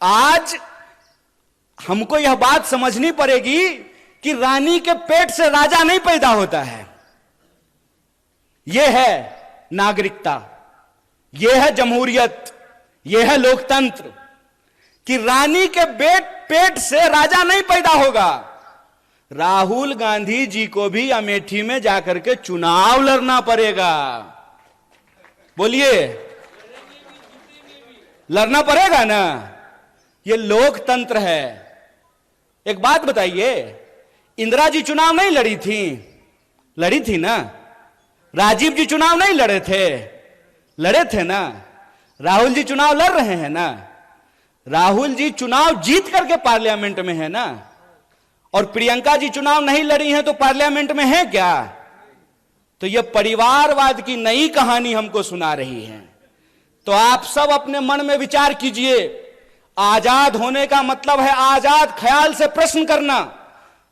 आज हमको यह बात समझनी पड़ेगी कि रानी के पेट से राजा नहीं पैदा होता है। यह है नागरिकता, यह है जमहूरियत, यह है लोकतंत्र कि रानी के पेट से राजा नहीं पैदा होगा। राहुल गांधी जी को भी अमेठी में जाकर के चुनाव लड़ना पड़ेगा। बोलिए, लड़ना पड़ेगा ना? यह लोकतंत्र है। एक बात बताइए, इंदिरा जी चुनाव नहीं लड़ी थी? लड़ी थी ना? राजीव जी चुनाव नहीं लड़े थे? लड़े थे ना? राहुल जी चुनाव लड़ रहे हैं ना? राहुल जी चुनाव जीत करके पार्लियामेंट में है ना? और प्रियंका जी चुनाव नहीं लड़ी हैं तो पार्लियामेंट में है क्या? तो यह परिवारवाद की नई कहानी हमको सुना रही है। तो आप सब अपने मन में विचार कीजिए। आजाद होने का मतलब है आजाद ख्याल से प्रश्न करना।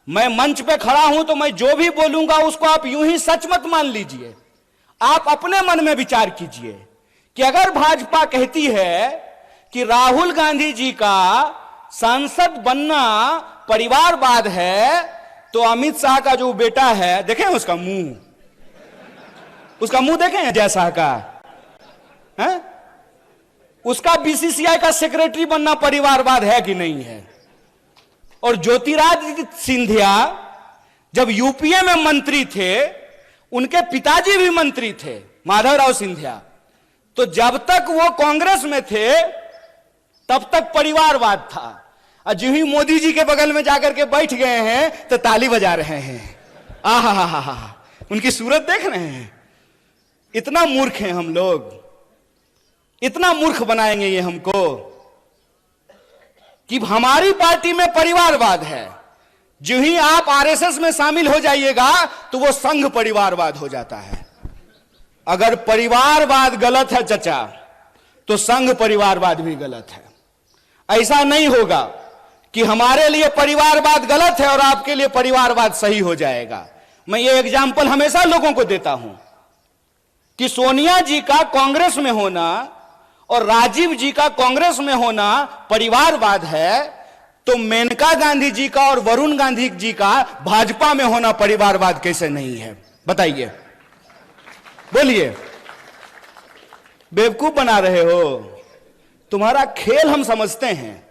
मैं मंच पे खड़ा हूं तो मैं जो भी बोलूंगा उसको आप यूं ही सच मत मान लीजिए। आप अपने मन में विचार कीजिए कि अगर भाजपा कहती है कि राहुल गांधी जी का सांसद बनना परिवारवाद है, तो अमित शाह का जो बेटा है, देखें उसका मुंह देखें अजय शाह का, है? उसका बीसीसीआई का सेक्रेटरी बनना परिवारवाद है कि नहीं है? और ज्योतिरादित्य सिंधिया जब यूपीए में मंत्री थे, उनके पिताजी भी मंत्री थे, माधवराव सिंधिया। तो जब तक वो कांग्रेस में थे तब तक परिवारवाद था। और जो ही मोदी जी के बगल में जाकर के बैठ गए हैं तो ताली बजा रहे हैं। आहा हा हा हा, उनकी सूरत देख रहे हैं। इतना मूर्ख हैं हम लोग, इतना मूर्ख बनाएंगे ये हमको कि हमारी पार्टी में परिवारवाद है। जो ही आप आरएसएस में शामिल हो जाइएगा तो वो संघ परिवारवाद हो जाता है। अगर परिवारवाद गलत है चचा, तो संघ परिवारवाद भी गलत है। ऐसा नहीं होगा कि हमारे लिए परिवारवाद गलत है और आपके लिए परिवारवाद सही हो जाएगा। मैं ये एग्जाम्पल हमेशा लोगों को देता हूं कि सोनिया जी का कांग्रेस में होना और राजीव जी का कांग्रेस में होना परिवारवाद है, तो मेनका गांधी जी का और वरुण गांधी जी का भाजपा में होना परिवारवाद कैसे नहीं है? बताइए, बोलिए। बेवकूफ बना रहे हो। तुम्हारा खेल हम समझते हैं।